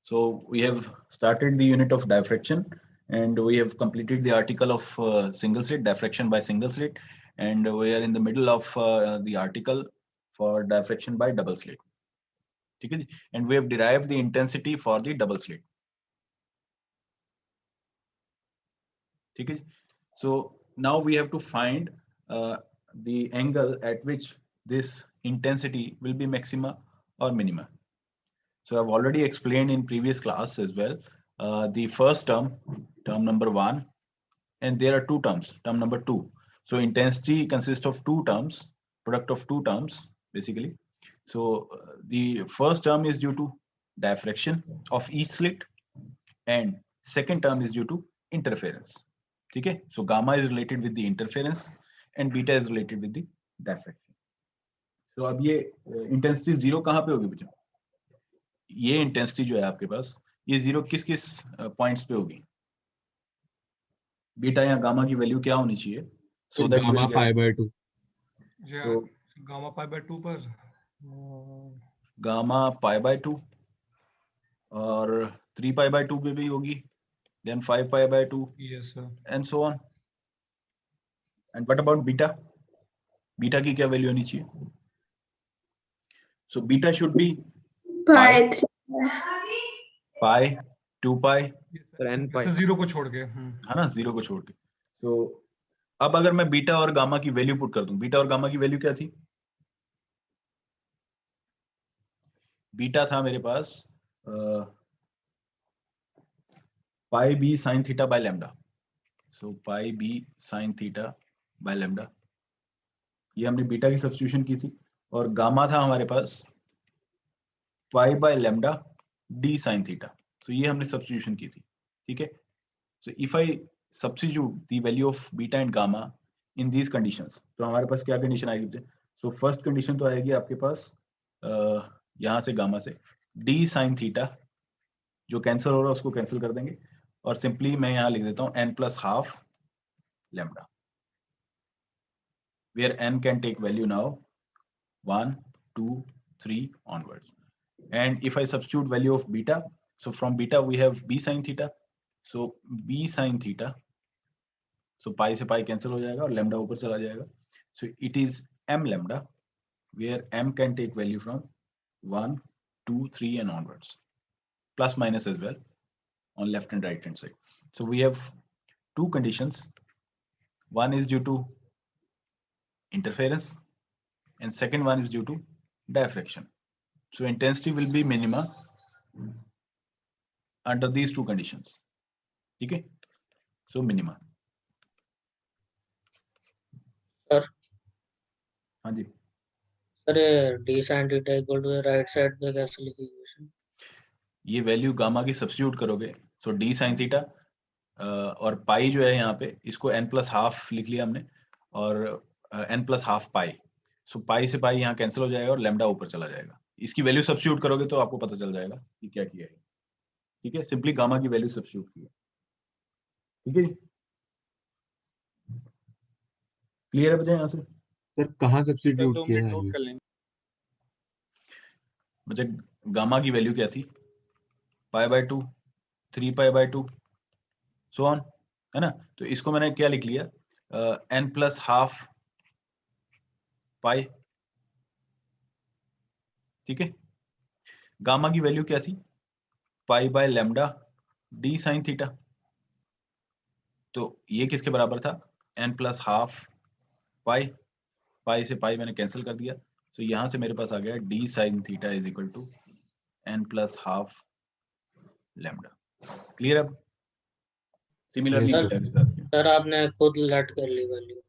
So we have started the unit of diffraction, and we have completed the article of single slit, diffraction by single slit, and we are in the middle of the article for diffraction by double slit. Okay? And we have derived the intensity for the double slit. Okay? So now we have to find the angle at which this intensity will be maxima or minima. So I've already explained in previous class as well. The first term number 1, and there are two terms, term number 2. So intensity consists of two terms, product of two terms basically. So the first term is due to diffraction of each slit, and second term is due to interference. Okay, so gamma is related with the interference and beta is related with the diffraction. So अब ये intensity 0 कहाँ पे होगी बच्चों? ये intensity जो है आपके पास, ये 0 किस किस पॉइंट्स पे होगी? बीटा या गामा की वैल्यू क्या होनी चाहिए? So that gamma pi by 2. Yeah, gamma pi by 2 पर गामा पाई बाय 2 और 3 पाई बाय 2 पे भी होगी, then 5 pi by 2, yes sir, and so on. And what about beta? Beta की क्या वैल्यू होनी चाहिए? So beta should be pi 2 pi, ऐसे 0 को छोड़ के है ना, 0 को छोड़ के. तो अब अगर मैं बीटा और गामा की वैल्यू पुट कर दूं, बीटा और गामा की वैल्यू क्या थी? बीटा था मेरे पास pi b sine theta by lambda. So pi b sine theta by lambda, ये हमने बीटा की सब्स्टिट्यूशन की थी. और गामा था हमारे पास pi by lambda d sine theta. So ये हमने सब्स्टिट्यूशन की थी. ठीक है. So if I substitute the value of beta and gamma in these conditions, तो हमारे पास क्या कंडीशन आएगी? सो फर्स्ट कंडीशन तो आएगी आपके पास यहां से गामा से डी साइन थीटा, जो कैंसिल हो रहा है उसको कैंसिल कर देंगे, और सिंपली मैं यहां लिख देता हूं n plus half lambda, where n can take value now 1 2 3 onwards. And if I substitute value of beta, so from beta we have b sin theta, so b sin theta, so pi से pi cancel हो जाएगा और lambda ऊपर चला जाएगा. So it is m lambda, where m can take value from 1 2 3 and onwards, plus minus as well on left and right hand side. So we have two conditions. One is due to interference and second one is due to diffraction. So intensity will be minima under these two conditions. Okay, so minima. Sir. हाँ जी sir, d sin theta equal to right side पे कैसे लिखेंगे? ये value gamma की substitute करोगे, सो d sin theta और पाई जो है यहाँ पे, इसको n प्लस हाफ लिख लिया हमने, और n प्लस हाफ पाई. सो पाई से पाई यहाँ कैंसिल हो जाएगा और लैम्डा ऊपर चला जाएगा. इसकी वैल्यू सब्स्टिट्यूट करोगे तो आपको पता चल जाएगा कि क्या किया है. ठीक है, सिंपली गामा की वैल्यू सब्स्टिट्यूट की है. ठीक है, क्लियर है बच्चे यहाँ से? सर कहाँ सब्स्टिट्यूट किया है? मुझे गामा की वैल्यू क्या थी? Pi bye 2, 3 pi by 2, so on, है ना. तो इसको मैंने क्या लिख लिया, n प्लस हाफ पाई. ठीक है, गामा की वैल्यू क्या थी? Pi by lambda d sine theta. तो ये किसके बराबर था? n plus half pi. Pi से पाई मैंने कैंसिल कर दिया, तो यहां से मेरे पास आ गया d sine theta is equal to n plus half lambda. Clear? अब सिमिलरली सर आपने खुद लेट कर ली वैल्यू.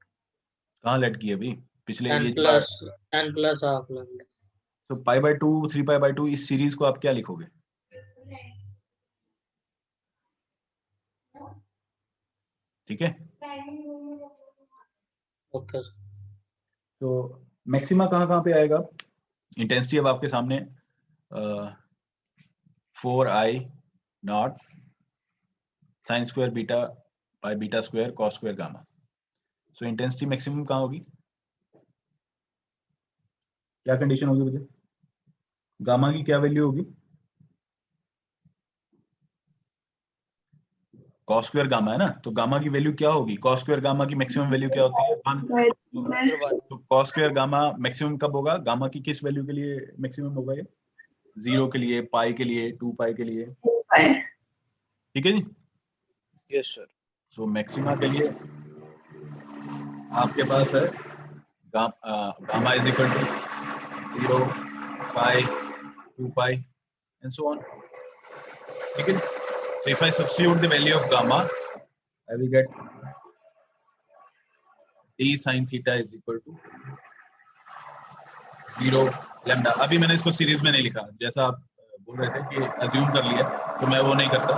कहाँ लेट की अभी? पिछले n प्लस हाफ लैम्डा. तो पाई बाय 2 3 पाई बाय 2, इस सीरीज को आप क्या लिखोगे? ठीक है, ओके. तो मैक्सिमा कहाँ पे आएगा? इंटेंसिटी अब आपके सामने 4i not sign square beta by beta square cos square gamma. So intensity maximum कहाँ होगी? क्या कंडीशन होगी मुझे? गामा की क्या वैल्यू होगी? कॉस स्क्वायर गामा है ना, तो गामा की वैल्यू क्या होगी, कॉस स्क्वायर गामा की मैक्सिमम वैल्यू क्या होती है 1। तो कॉस स्क्वायर गामा मैक्सिमम कब होगा, गामा की किस वैल्यू के लिए मैक्सिमम होगा ये, 0 के लिए, पाई के लिए, 2 पाई के लिए, ठीक है जी। Yes sir. सो मैक्सिमा के लिए आपके पास है gamma is equal to 0, pi, 2 pi and so on, ठीक है। So if I substitute the value of gamma, I will get d sin theta is equal to 0 lambda। अभी मैंने इसको सीरीज में नहीं लिखा, जैसा आप बोल रहे थे कि अज्यूम कर लिया, तो मैं वो नहीं करता।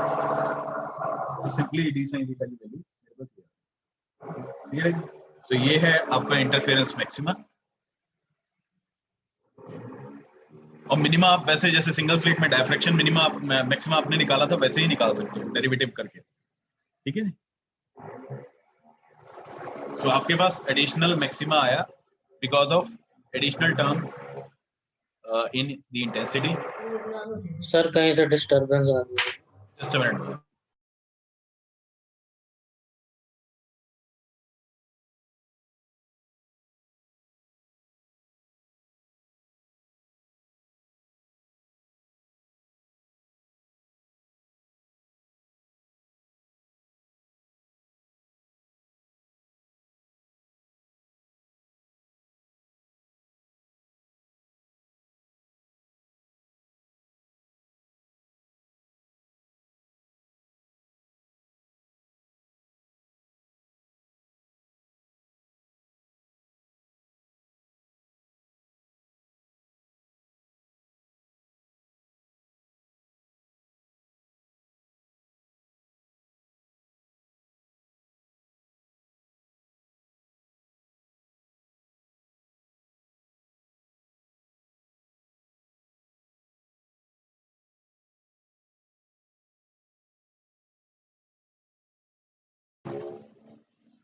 तो सिंपली d sin theta की वैल्यू मेरे पास क्लियर है। तो ये है आपका इंटरफेरेंस मैक्सिमा। और मिनिमा आप वैसे जैसे सिंगल स्लिट में डायफ्रैक्शन मिनिमा मैक्सिमा आपने निकाला था, वैसे ही निकाल सकते हो डेरिवेटिव करके, ठीक है। सो आपके पास एडिशनल मैक्सिमा आया because of additional term in the intensity. Sir कहीं से डिस्टरबेंस आ रही है। Just a minute.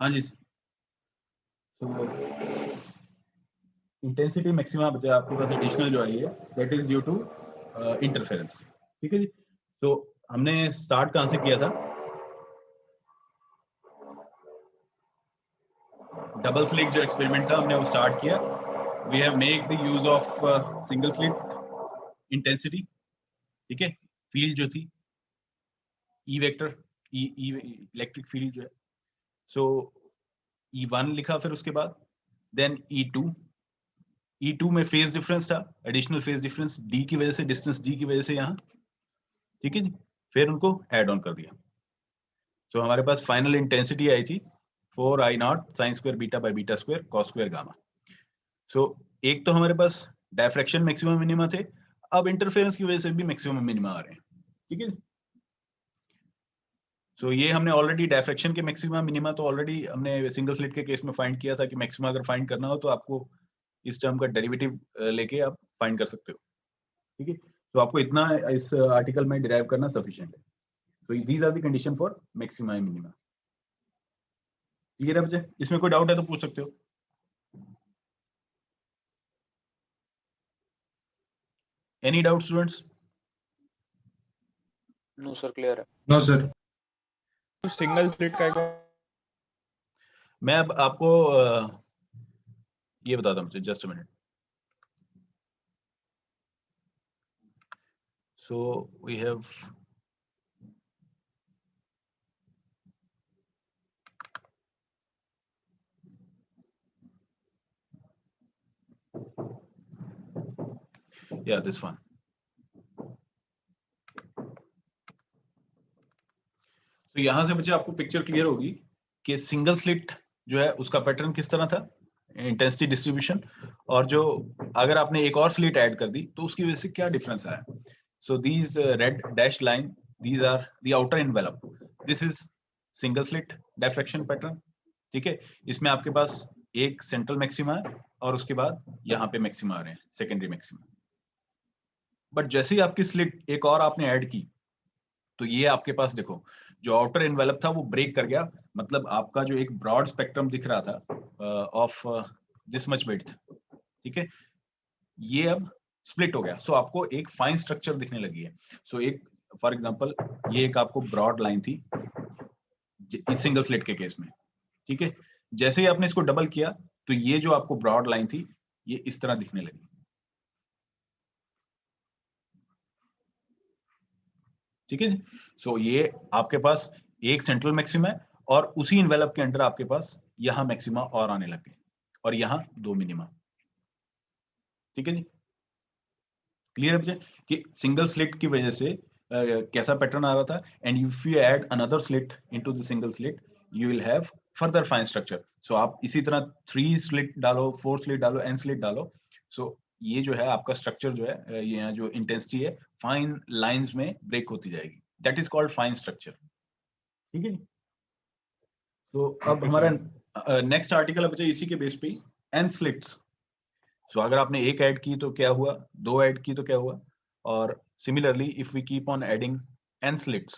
हाँ जी। तो इंटेंसिटी मैक्सिमा बचा आपके पास एडिशनल जो आई है, that is due to interference, ठीक है जी। तो हमने स्टार्ट कहां से किया था, डबल स्लिट जो एक्सपेरिमेंट था हमने वो स्टार्ट किया। We have make the use of single slit intensity, ठीक है। फील्ड जो थी E vector, E electric field जो है, सो E1 लिखा, फिर उसके बाद देन E2 में फेज डिफरेंस था, एडिशनल फेज डिफरेंस D की वजह से, डिस्टेंस D की वजह से यहाँ, ठीक है जी। फिर उनको ऐड ऑन कर दिया। तो हमारे पास फाइनल इंटेंसिटी आई थी 4I0 sin square beta by beta square cos square gamma. So एक तो हमारे पास डायफ्रैक्शन मैक्सिमम मिनिमा थे, अब इंटरफेरेंस की वजह से भी मैक्सिमम मिनिमा आ रहे हैं, ठीक है। सो ये हमने ऑलरेडी डायफ्रैक्शन के मैक्सिमा मिनिमा तो ऑलरेडी हमने सिंगल स्लिट के केस में फाइंड किया था कि मैक्सिमा अगर फाइंड करना हो तो आपको इस टर्म का डेरिवेटिव लेके आप फाइंड कर सकते हो, ठीक है। तो आपको इतना इस आर्टिकल में डिराइव करना सफिशिएंट है। तो these are the condition for maxima and minima. Clear है बच्चे? इसमें कोई डाउट है तो पूछ सकते हो। Any doubt students? No sir, clear है। No sir. सिंगल स्लिट का मैं अब आपको ये बताता हूँ, just a minute. So we have this one। तो यहां से बच्चे आपको पिक्चर क्लियर होगी कि सिंगल स्लिट जो है उसका पैटर्न किस तरह था, इंटेंसिटी डिस्ट्रीब्यूशन, और जो अगर आपने एक और स्लिट ऐड कर दी तो उसकी वजह से क्या डिफरेंस आया। So these red dash line, these are the outer envelope, this is single slit diffraction pattern, ठीक है। इसमें आपके पास एक सेंट्रल मैक्सिमा है और उसके बाद यहाँ पे मैक्सिमा आ रहे हैं, सेकेंडरी मैक्सिमा। बट जैसे ही आपकी स्लिट एक और आपने ऐड की तो ये आपके पास देखो जो आउटर एनवेलप था वो ब्रेक कर गया, मतलब आपका जो एक ब्रॉड स्पेक्ट्रम दिख रहा था ऑफ दिस मच विड्थ, ठीक है, ये अब स्प्लिट हो गया। सो आपको एक फाइन स्ट्रक्चर दिखने लगी है। सो एक फॉर एग्जांपल ये एक आपको ब्रॉड लाइन थी, इस सिंगल स्लिट के केस में, ठीक है। जैसे ही आपने इसको डबल किया तो ये जो आपको ब्रॉड लाइन थी ये इस तरह दिखने लगी, ठीक है। सो ये आपके पास एक सेंट्रल मैक्सिमा है और उसी इन्वेलप के अंडर आपके पास यहां मैक्सिमा और आने लग गए और यहां 2 मिनिमा, ठीक है जी। क्लियर है मुझे कि सिंगल स्लिट की वजह से कैसा पैटर्न आ रहा था, and if you add another slit into the single slit you will have further fine structure. So आप इसी तरह 3 स्लिट डालो, 4 स्लिट डालो, n स्लिट डालो, सो ये जो है आपका स्ट्रक्चर जो है, ये जो इंटेंसिटी है फाइन लाइंस में ब्रेक होती जाएगी, that is called fine structure, ठीक है। तो अब हमारा नेक्स्ट आर्टिकल अब इसी के बेस पे n स्लिट्स। सो अगर आपने एक ऐड की तो क्या हुआ, 2 ऐड की तो क्या हुआ, और similarly if we keep on adding n slits,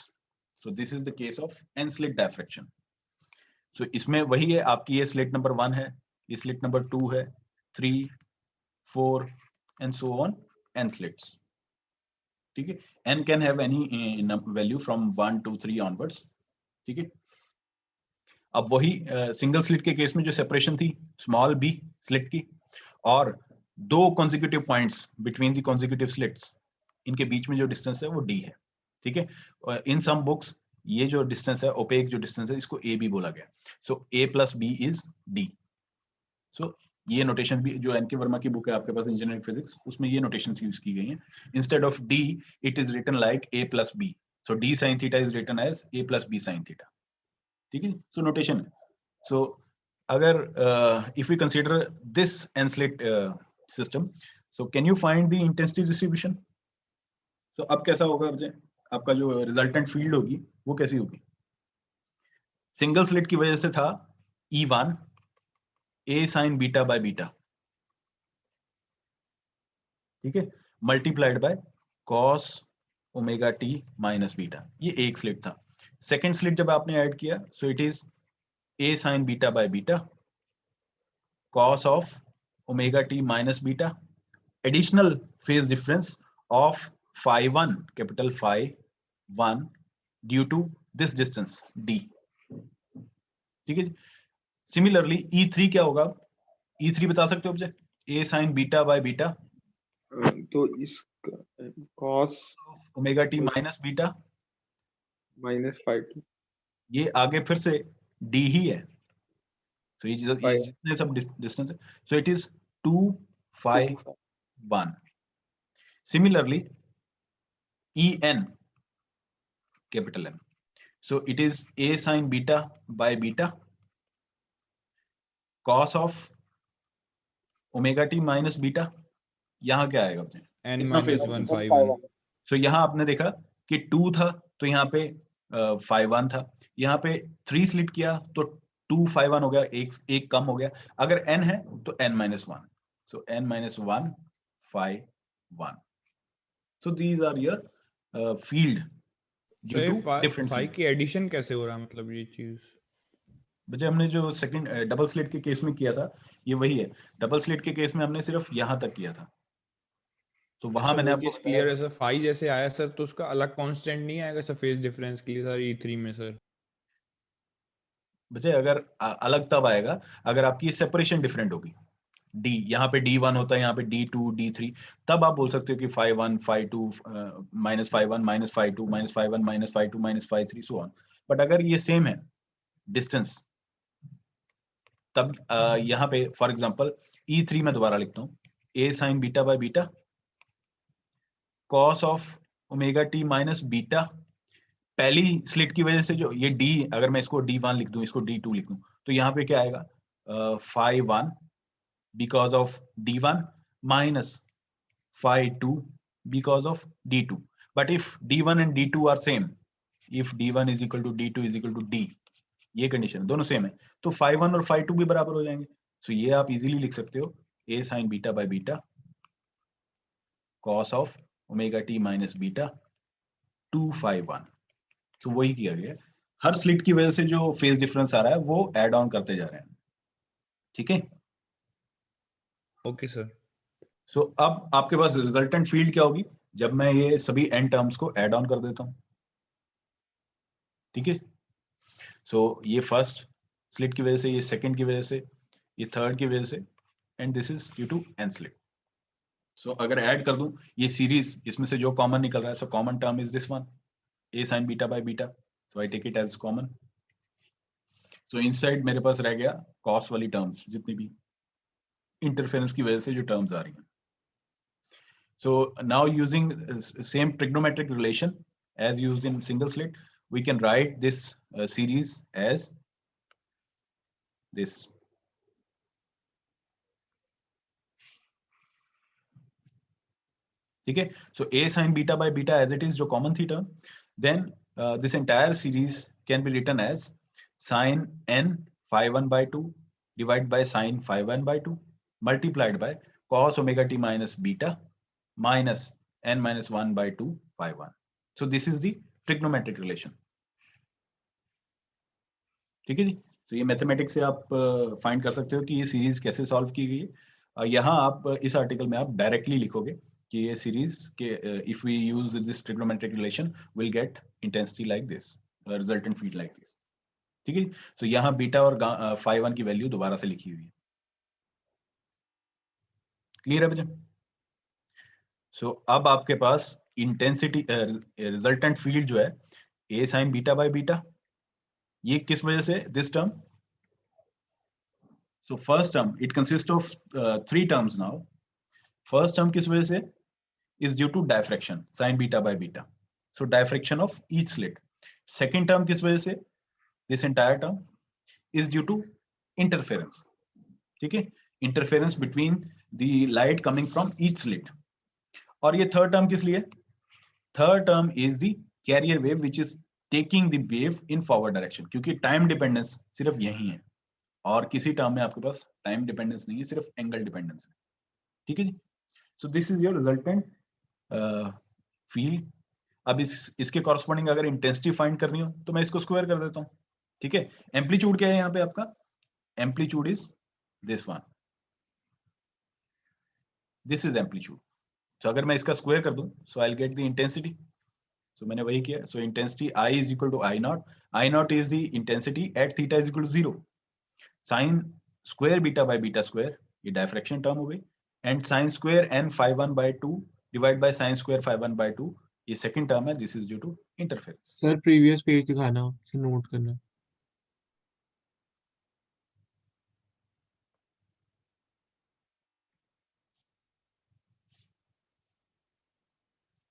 so this is the case of n slit diffraction। So इसमें वही है, आपकी ये स्लिट नंबर 1 है, ये स्लिट नंबर 2 है, 3, 4 and so on n slits, ठीक है। n can have any value from 1 to 3 onwards, ठीक है। अब वही सिंगल स्लिट के केस में जो सेपरेशन थी स्मॉल b स्लिट की, और 2 consecutive points between the consecutive slits, इनके बीच में जो डिस्टेंस है वो d है, ठीक है। इन सम बुक्स ये जो डिस्टेंस है, ओपेक जो डिस्टेंस है, इसको a भी बोला गया। सो a plus b is d। सो ये नोटेशन भी जो एन के वर्मा की बुक है आपके पास इंजीनियरिंग फिजिक्स, उसमें ये नोटेशंस यूज की गई हैं। Instead of d it is written like a plus b, so d sin theta is written as a plus b sin theta, ठीक है। सो नोटेशन है। सो अगर if we consider this n slit system, so can you find the intensity distribution? तो अब कैसा होगा मुझे, आपका जो रिजल्टेंट फील्ड होगी वो कैसी होगी, सिंगल स्लिट की वजह से था E1 a sin beta by beta, ठीक है, multiplied by cos omega t minus beta, ये एक स्लिट था। सेकेंड स्लिट जब आपने ऐड किया so it is a sin beta by beta cos of omega t minus beta, additional phase difference of phi 1, capital phi 1 due to this distance d, ठीक है। Similarly E3 क्या होगा, E3 बता सकते हो मुझे, a sin beta by beta तो इस cos omega t minus beta minus phi 2, ये आगे फिर से d ही है, so ये जितने सब डिस्टेंस है, so it is 2 phi 1। Similarly, En, capital N, so it is a sin beta by beta cos of omega t minus beta, यहाँ क्या आएगा अपने n minus 1 phi 1। so यहाँ आपने देखा कि 2 था तो यहाँ पे phi 1 था, यहाँ पे 3 स्लिट किया तो 2 phi 1 हो गया, एक कम हो गया, अगर n है तो n minus 1, so n minus 1 phi 1। So these are your field due to different phi की एडिशन कैसे हो रहा है, मतलब ये चीज बच्चे हमने जो सेकंड डबल स्लिट के केस में किया था ये वही है, डबल स्लिट के केस में हमने सिर्फ यहां तक किया था, तो वहां मैंने आपको क्लियर है सर। phi जैसे आया सर तो उसका अलग कांस्टेंट नहीं आएगा सर फेज डिफरेंस के लिए सर E3 में सर? बच्चे अगर अलग तब आएगा अगर आपकी सेपरेशन डिफरेंट होगी, d यहाँ पे d1 होता है, यहाँ पे d2 d3, तब आप बोल सकते हो कि phi 1 phi 2 minus phi 1 minus phi 2 minus phi 1 minus phi 2 minus phi 3 so on। But अगर ये सेम है डिस्टेंस तब यहाँ पे फॉर एग्जांपल E3 में दोबारा लिखता हूँ a sin beta by beta cos of omega t minus beta, पहली स्लिट की वजह से जो ये d, अगर मैं इसको d1 लिख दूं, इसको d2 लिख दूं, तो यहाँ पे क्या आएगा phi 1 because of d1 minus phi 2 because of d2, but if d1 and d2 are same, if d1 is equal to d2 is equal to d, ये कंडीशन दोनों सेम है तो phi 1 और phi 2 भी बराबर हो जाएंगे, सो ये आप इजीली लिख सकते हो a sin beta by beta cos of omega t minus beta 2 phi 1। तो वही किया गया, हर स्लिट की वजह से जो फेज डिफरेंस आ रहा है वो ऐड ऑन करते जा रहे हैं, ठीक है। Okay sir. सो अब आपके पास रिजल्टेंट फील्ड क्या होगी जब मैं ये सभी n टर्म्स को ऐड ऑन कर देता हूं, ठीक है। सो ये फर्स्ट स्लिट की वजह से, ये सेकंड की वजह से, ये थर्ड की वजह से, and this is due to n slit. So अगर ऐड कर दूं ये सीरीज, इसमें से जो कॉमन निकल रहा है, so common term is this one, a sin beta by beta. So I take it as common. So inside मेरे पास रह गया कॉस वाली टर्म्स, जितनी भी इंटरफेरेंस की वजह से जो टर्म्स आ रही हैं. So now using same trigonometric relation as used in single slit, we can write this series as this. Okay, so a sin beta by beta as it is, जो common theta, then this entire series can be written as sin n phi 1 by 2 divided by sin phi 1 by 2 multiplied by cos omega t minus beta minus n minus 1 by 2 phi 1. So this is the trigonometric relation. ठीक है जी. तो ये mathematics से आप find कर सकते हो कि ये सीरीज कैसे सॉल्व की गई है. यहाँ आप इस आर्टिकल में आप डायरेक्टली लिखोगे कि ये सीरीज के if we use this trigonometric relation will get intensity like this, resultant field like this. ठीक है. तो यहाँ बीटा और phi 1 की वैल्यू दोबारा से लिखी हुई है. क्लियर है बच्चे? सो अब आपके पास इंटेंसिटी रिजल्टेंट फील्ड जो है a sin beta by beta, ये किस वजह से, this term. So first term it consist of 3 terms now. First term किस वजह से, is due to diffraction sin beta by beta. So diffraction of each slit. Second term किस वजह से, this entire term is due to interference. ठीक है, interference between the light coming from each slit. और ये थर्ड टर्म किस लिए, third term is the carrier wave which is taking the wave in forward direction. क्योंकि time dependence सिर्फ यही है और किसी टर्म में आपके पास टाइम डिपेंडेंस नहीं है, सिर्फ एंगल डिपेंडेंस है. ठीक है जी. So this is your resultant field. अब इसके कॉरस्पॉन्डिंग अगर इंटेंसिटी फाइंड करनी हो तो मैं इसको स्क्वायर कर देता हूं. ठीक है. एम्पलीट्यूड क्या है यहाँ पे आपका, amplitude is this one, this is amplitude. So अगर मैं इसका स्क्वायर कर दूं so I will get the intensity. So मैंने वही किया. So intensity I is equal to I naught. I naught is the intensity at theta is equal to 0. Sine square beta by beta square, ये diffraction term हो गई, and sine square n phi 1 by 2 divide by sine square phi 1 by 2, ये second term है, this is due to interference. Sir previous page दिखाना, फिर note करना.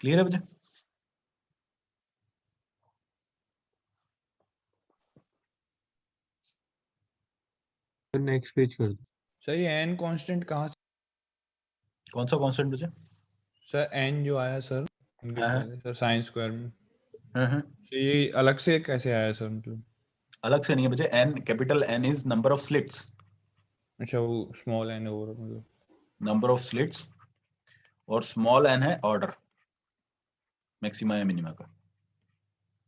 Clear है बच्चे? नेक्स्ट पेज कर दो. सर ये n कांस्टेंट कहाँ से, कौन सा कांस्टेंट बच्चे? सर n जो आया सर इनके हाँ, हाँ. पहले सर साइन स्क्वायर में, हाँ, तो ये अलग से कैसे आया सर, मतलब अलग से नहीं है बच्चे. n capital N is number of slits, अच्छा वो स्मॉल n ओवर मतलब नंबर ऑफ स्लिट्स, और स्मॉल n है ऑर्डर मैक्सिमा या मिनिमा का.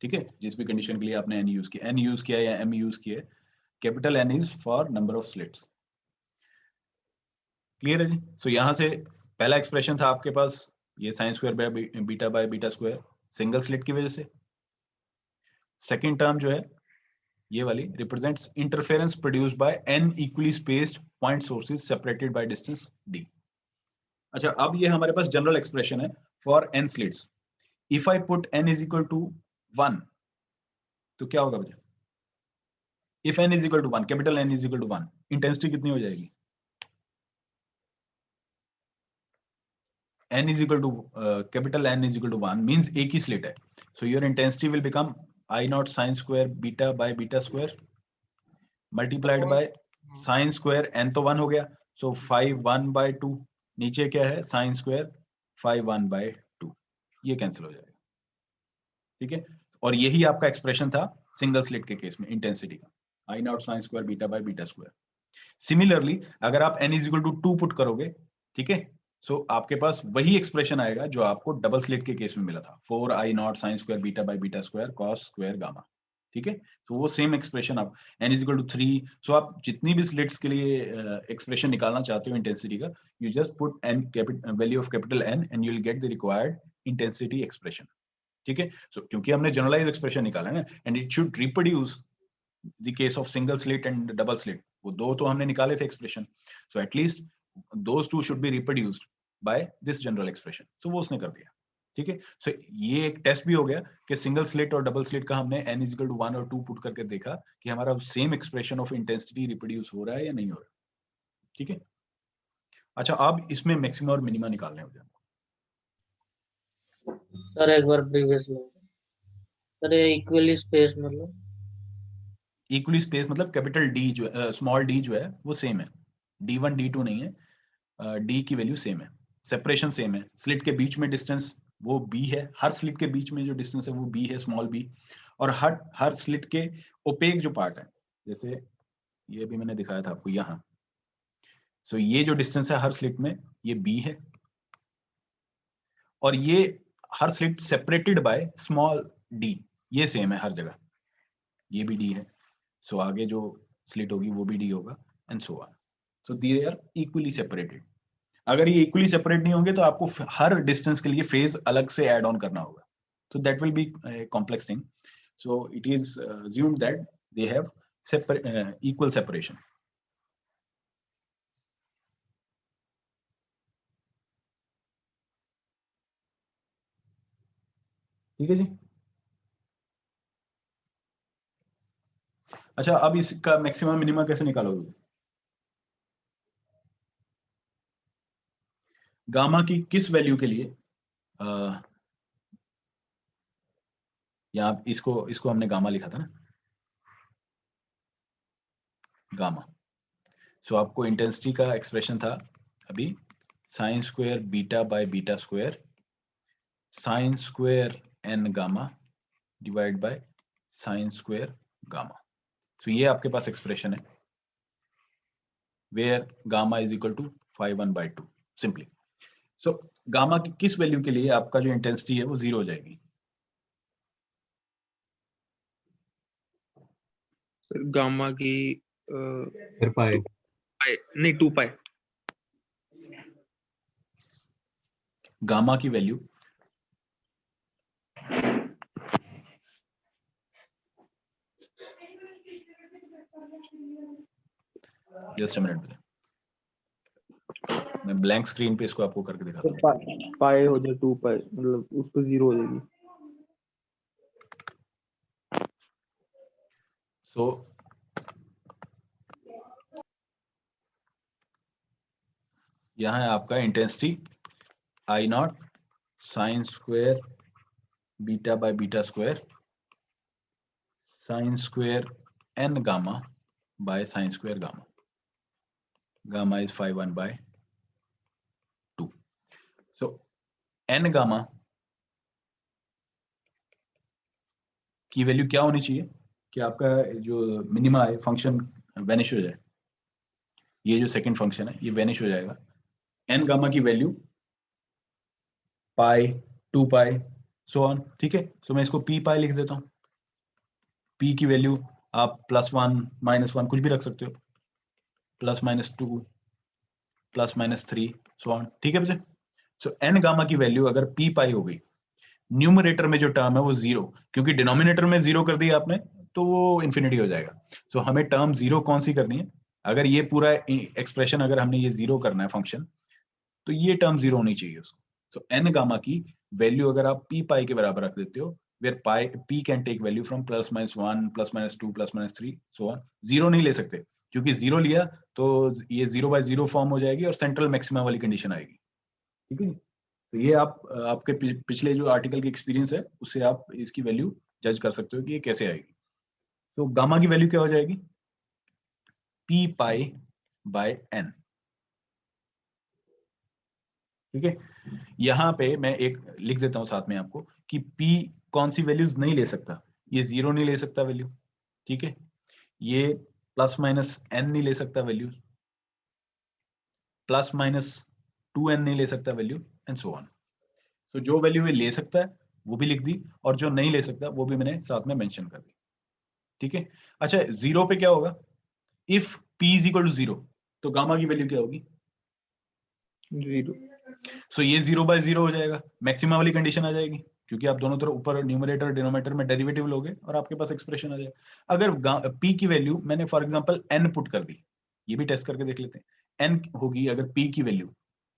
ठीक है, जिस भी कंडीशन के लिए आपने n यूज किया, n यूज किया या m यूज किया, capital N is for number of slits. Clear है जी? सो यहां से पहला एक्सप्रेशन था आपके पास ये sine square by beta square single slit की वजह से. सेकंड टर्म जो है ये वाली represents interference produced by n equally spaced point sources separated by distance d. अच्छा, अब ये हमारे पास जनरल एक्सप्रेशन है for n slits. If I put n is equal to 1 तो क्या होगा बच्चा, if n is equal to 1, capital N is equal to 1, intensity कितनी हो जाएगी, n is equal to capital N is equal to 1 means एक ही slit है. So your intensity will become I naught sin square beta by beta square multiplied by sin square n तो 1 हो गया, so phi 1 by 2, नीचे क्या है sin square phi 1 by 2, ये cancel हो जाएगा. ठीक है, और यही आपका एक्सप्रेशन था सिंगल स्लिट के केस में इंटेंसिटी का, I naught sin square beta by beta square. Similarly अगर आप n is equal to 2 put करोगे, ठीक है, सो आपके पास वही एक्सप्रेशन आएगा जो आपको डबल स्लिट के केस में मिला था, 4I not sign square beta by beta square cos square gamma. ठीक है, तो वो सेम एक्सप्रेशन आप n इज इक्वल टू 3. सो आप जितनी भी स्लिट्स के लिए एक्सप्रेशन निकालना चाहते हो इंटेंसिटी का, you just put n value of capital N and you will get the required intensity expression. ठीक है, सो क्योंकि हमने जनरलाइज एक्सप्रेशन निकाला है ना, and it should reproduce the case of single slit and double slit, वो दो तो हमने निकाले थे expression, so at least those two should be reproduced by this general expression, so वो उसने कर दिया। ठीक है, सो ये एक टेस्ट भी हो गया कि सिंगल स्लिट और डबल स्लिट का हमने n = 1 और 2 पुट करके देखा कि हमारा same expression of intensity reproduce हो रहा है या नहीं हो रहा। ठीक है, अच्छा अब इसमें मैक्सिमा और मिनिमा निकालने हो जाए। सर एक बार प्रीवियस में सर ये इक्वली स्पेस मतलब इक्वली स्पेस मतलब कैपिटल डी जो स्मॉल डी जो है वो सेम है, d1 d2 नहीं है, डी की वैल्यू सेम है, सेपरेशन सेम है, स्लिट के बीच में डिस्टेंस वो b है, हर स्लिट के बीच में जो डिस्टेंस है वो b है, स्मॉल b, और हर स्लिट के ओपेक जो पार्ट है, जैसे ये भी मैंने दिखाया था आपको यहाँ, सो ये जो डिस्टेंस है हर स्लिट में ये b है, और ये हर slit separated by small d, ये सेम है हर जगह, ये भी d है, सो आगे जो स्लिट होगी वो भी d होगा, and so on, so they are equally separated. अगर ये इक्वली सेपरेट नहीं होंगे तो आपको हर डिस्टेंस के लिए फेज अलग से ऐड ऑन करना होगा, so that will be a complex thing, so it is assumed that they have equal separation। ठीक है जी। अच्छा अब इसका मैक्सिमम मिनिमम कैसे निकालोगे? गामा की किस वैल्यू के लिए या इसको हमने गामा लिखा था ना, गामा, सो आपको इंटेंसिटी का एक्सप्रेशन था अभी sine square beta by beta square sine square N gamma divide by sine square gamma, so ये आपके पास एक्सप्रेशन है where gamma is equal to 5/2 simply. So gamma की किस वैल्यू के लिए आपका जो इंटेंसिटी है वो 0 हो जाएगी? गामा की पाई नहीं 2 पाई, गामा की वैल्यू जस्ट अ मिनट, मैं ब्लैंक स्क्रीन पे इसको आपको करके दिखाता हूँ। पाई हो जाए 2 पाई मतलब उसको 0 हो जाएगी। सो यहाँ है आपका intensity I0 sine square beta by beta square sine square N gamma by sine square gamma, gamma is 5/2, so n gamma की वैल्यू क्या होनी चाहिए कि आपका जो मिनिमा है फंक्शन वेनिश हो जाए, ये जो सेकंड फंक्शन है ये वेनिश हो जाएगा, एन गामा की value pi 2 pi so on. ठीक है, सो मैं इसको पी पाई लिख देता हूँ, पी की वैल्यू आप +1 -1 कुछ भी रख सकते हो, +-2 +-3 सो ऑन। ठीक है बच्चे, सो एन गामा की वैल्यू अगर पी पाई हो गई, न्यूमरेटर में जो टर्म है वो 0, क्योंकि डिनोमिनेटर में 0 कर दिया आपने तो वो इन्फिनिटी हो जाएगा, सो हमें टर्म 0 कौन सी करनी है, अगर ये पूरा एक्सप्रेशन अगर हमने ये 0 करना है फंक्शन, तो ये टर्म 0 होनी चाहिए उसको, सो एन गामा की वैल्यू अगर आप पी पाई के बराबर रख देते हो, where pi P can take value from +-1 +-2 +-3 so on, 0 नहीं ले सकते क्योंकि 0 लिया तो ये 0/0 फॉर्म हो जाएगी और सेंट्रल मैक्सिमा वाली कंडीशन आएगी। ठीक है, तो ये आप आपके पिछले जो आर्टिकल की एक्सपीरियंस है उससे आप इसकी वैल्यू जज कर सकते हो कि ये कैसे आएगी। तो गामा की वैल्यू क्या हो जाएगी, पी पाई बाय एन। ठीक है, यहाँ पे मैं एक लिख देता हूँ साथ में आपको कि P कौन सी वैल्यूज नहीं ले सकता, ये 0 नहीं ले सकता वैल्यू, ठीक है, ये +-n नहीं ले सकता वैल्यू, +-2n नहीं ले सकता वैल्यू, एंड सो ऑन। तो जो वैल्यू ये ले सकता है वो भी लिख दी और जो नहीं ले सकता वो भी मैंने साथ में मेंशन कर दी। ठीक है, अच्छा 0 पे क्या होगा, इफ P = 0 तो गामा की वैल्यू क्या होगी, 0, सो ये 0/0 हो जाएगा, मैक्सिमा वाली कंडीशन आ जाएगी। क्योंकि आप दोनों तरफ ऊपर न्यूमरेटर डिनोमिनेटर में डेरिवेटिव लोगे और आपके पास एक्सप्रेशन आ जाएगा। अगर पी की वैल्यू मैंने फॉर एग्जांपल n पुट कर दी, ये भी टेस्ट करके देख लेते हैं। n होगी अगर p की वैल्यू,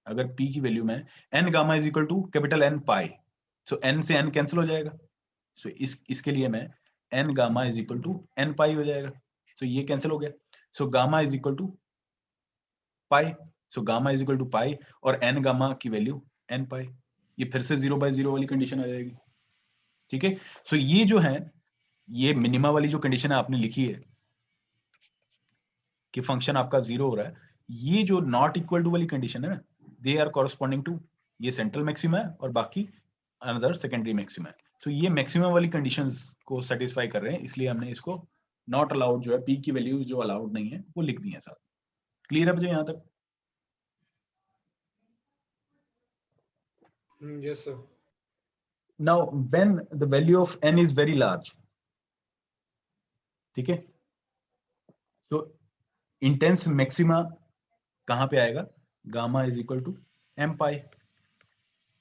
अगर p की वैल्यू में n gamma is equal to capital N pi, so n से n कैंसिल हो जाएगा। सो इसके लिए मैं n gamma is equal to n pi हो जाएगा। सो ये कैंसिल हो गया। So gamma is equal to pi, so gamma is equal to pi और n गामा की वैल्यू n पाई। ये फिर से 0/0 वाली कंडीशन आ जाएगी। ठीक है, सो ये जो है, ये मिनिमा वाली जो कंडीशन है आपने लिखी है कि फंक्शन आपका 0 हो रहा है, ये जो नॉट इक्वल टू वाली कंडीशन है ना, दे आर कॉरस्पॉन्डिंग टू ये सेंट्रल मैक्सिमा है और बाकी अनदर सेकेंडरी मैक्सिमा है। सो ये मैक्सिमा वाली कंडीशंस को सेटिस्फाई कर रहे हैं, इसलिए हमने इसको नॉट अलाउड जो है, पी की वैल्यू जो अलाउड नहीं है वो लिख दी है साथ। क्लियर है मुझे यहाँ तक? Yes, sir. Now when the value of n is very large, ठीक है, तो इंटेंस मैक्सिमा कहां पे आएगा? Gamma is equal to M pi.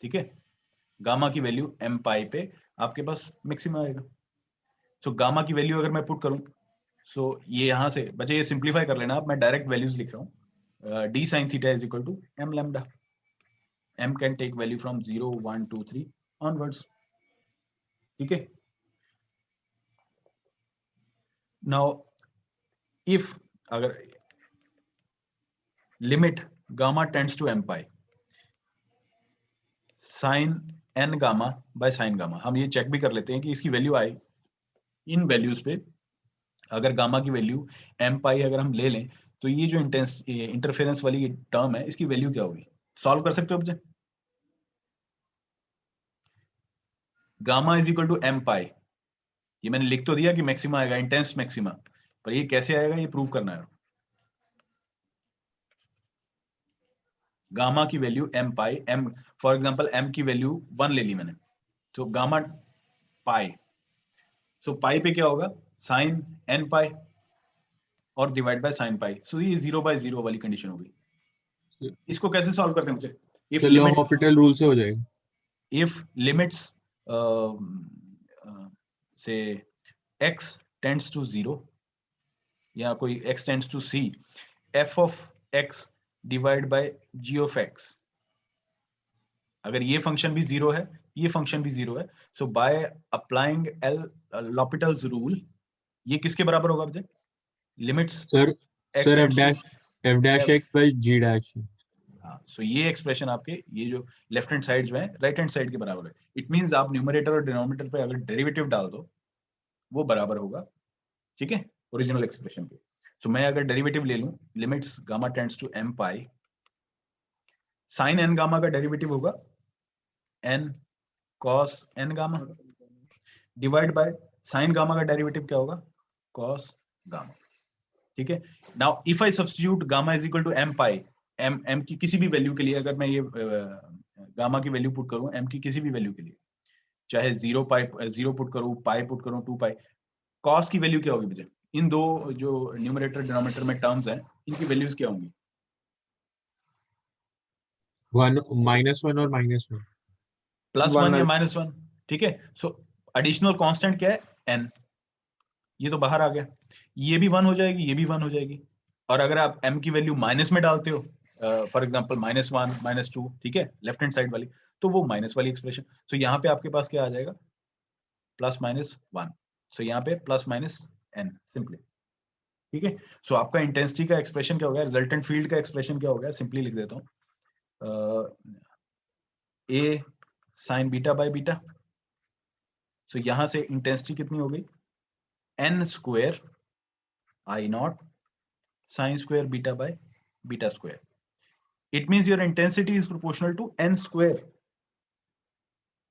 ठीक है, गामा की वैल्यू एम पाई पे आपके पास मैक्सिमा आएगा। सो गामा की वैल्यू अगर मैं पुट करूं, सो ये यहां से बच्चे ये सिंप्लीफाई कर लेना, अब मैं डायरेक्ट वैल्यूज लिख रहा हूं। D sine theta is equal to m lambda. m can take value from 0, 1, 2, 3 onwards. ठीक है, now if अगर limit gamma tends to m pi sin n gamma by sin gamma, हम ये चेक भी कर लेते हैं कि इसकी वैल्यू आई इन वैल्यूज पे। अगर गामा की वैल्यू m पाई अगर हम ले लें, तो ये जो इंटरफेरेंस वाली टर्म है, इसकी वैल्यू क्या होगी? सॉल्व कर सकते हो बच्चे? Gamma is equal to M pi, ये मैंने लिख तो दिया कि मैक्सिमा आएगा, इंटेंस मैक्सिमा, पर ये कैसे आएगा ये प्रूव करना है। गामा की value m pi, m for example m की वैल्यू 1 ले ली मैंने, तो गामा पाई, सो पाई पे क्या होगा? साइन एन पाई और डिवाइड बाय साइन पाई। सो ये 0/0 वाली कंडीशन होगी। इसको कैसे सॉल्व करते हैं मुझे? इफ l'Hopital रूल से हो जाएगा। if limits say x tends to 0 या कोई x tends to c, f of x divide by g of x, अगर ये फंक्शन भी 0 है, ये फंक्शन भी 0 है, सो बाय अप्लाइंग l'Hopital's रूल ये किसके बराबर होगा मुझे? Limits sir f dash x by g dash। हाँ, सो ये एक्सप्रेशन आपके ये जो लेफ्ट हैंड साइड जो है राइट हैंड साइड के बराबर है। इट मींस आप न्यूमरेटर और डिनोमिनेटर पे अगर डेरिवेटिव डाल दो वो बराबर होगा, ठीक है, ओरिजिनल एक्सप्रेशन के। सो मैं अगर डेरिवेटिव ले लूं, limits gamma tends to m pi, sine n gamma का डेरिवेटिव होगा n cos n gamma divide by sine gamma का डेरिवेटिव क्या होगा? cos gamma. ठीक है, now if I substitute gamma is equal to m pi, m की किसी भी वैल्यू के लिए अगर मैं ये गामा की वैल्यू पुट करूं m की किसी भी वैल्यू के लिए, चाहे 0 पुट करूं, पाई पुट करूं, 2 पाई, cos की वैल्यू क्या होगी मुझे? इन दो जो न्यूमरेटर डिनोमिनेटर में टर्म्स हैं, इनकी वैल्यूज क्या होंगी? 1 -1 और -1 +1 या -1। ठीक है, सो एडिशनल कांस्टेंट क्या है? n, ये तो बाहर आ गया, ये भी 1 हो जाएगी, ये भी 1 हो जाएगी। और अगर आप m की वैल्यू माइनस में डालते हो, फॉर एग्जांपल -1 -2, ठीक है, लेफ्ट हैंड साइड वाली, तो वो माइनस वाली एक्सप्रेशन। सो यहाँ पे आपके पास क्या आ जाएगा? +-1। सो यहाँ पे +-n सिंपली। ठीक है, सो आपका इंटेंसिटी का एक्सप्रेशन क्या हो गया? रिजल्टेंट फील्ड का एक्सप्रेशन क्या हो गया? सिंपली लिख देता हूँ, a sin beta by beta. So यहां से इंटेंसिटी कितनी हो गई? n square I naught sin square beta by beta square. It means your intensity is proportional to n square.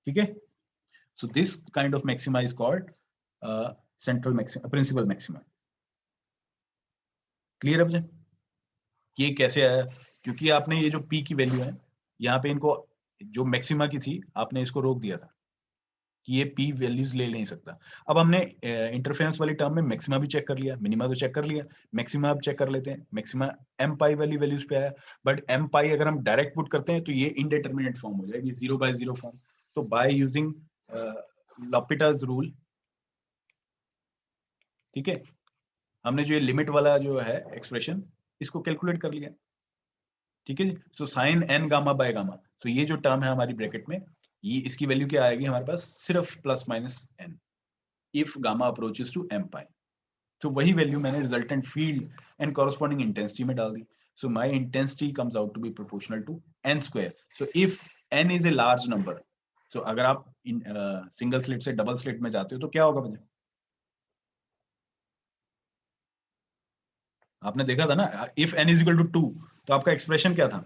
ठीक है, so this kind of maxima is called central maxima, principal maxima. Clear है मुझे? ये कैसे आया? क्योंकि आपने ये जो p की वैल्यू है, यहाँ पे इनको जो मैक्सिमा की थी आपने इसको रोक दिया था कि ये p वैल्यूज ले नहीं सकता। अब हमने इंटरफेरेंस वाली टर्म में मैक्सिमा भी चेक कर लिया, मिनिमा तो चेक कर लिया, मैक्सिमा अब चेक कर लेते हैं। मैक्सिमा m पाई वाली वैल्यूज पे आया, बट m पाई अगर हम डायरेक्ट पुट करते हैं तो ये इनडिटरमिनेट फॉर्म हो जाएगी, 0/0 फॉर्म। तो बाय यूजिंग लॉपिटास रूल, ठीक है, हमने जो ये लिमिट वाला जो है एक्सप्रेशन इसको कैलकुलेट कर लिया, ठीक है जी। So sine N gamma by gamma, so ये जो टर्म है हमारी ब्रैकेट में, ये इसकी वैल्यू क्या आएगी हमारे पास, सिर्फ plus minus N if gamma approaches to M pi. तो वही वैल्यू मैंने resultant field and corresponding intensity में डाल दी। So my intensity comes out to be proportional to N square. So if N is a large number, so अगर आप single slit से double slit में जाते हो तो क्या होगा बच्चे, आपने देखा था ना, if n is equal to 2 तो आपका एक्सप्रेशन क्या था,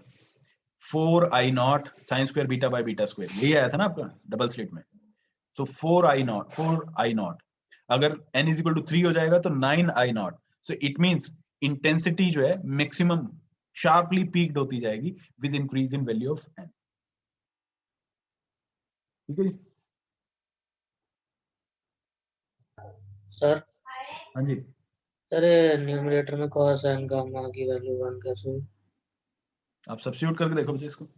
4i0 sine square beta by beta square, यही आया था ना आपका डबल स्लिट में। सो 4i0 अगर n इज इक्वल टू 3 हो जाएगा तो 9i0। So it means intensity जो है मैक्सिमम शार्पली पीक्ड होती जाएगी with increase in value of n, ठीक है जी। सर हाँ जी, सर न्यूमरेटर में cos n गामा की वैल्यू 1 कैसे हुई? आप सब्स्टिट्यूट करके देखो बच्चे इसको।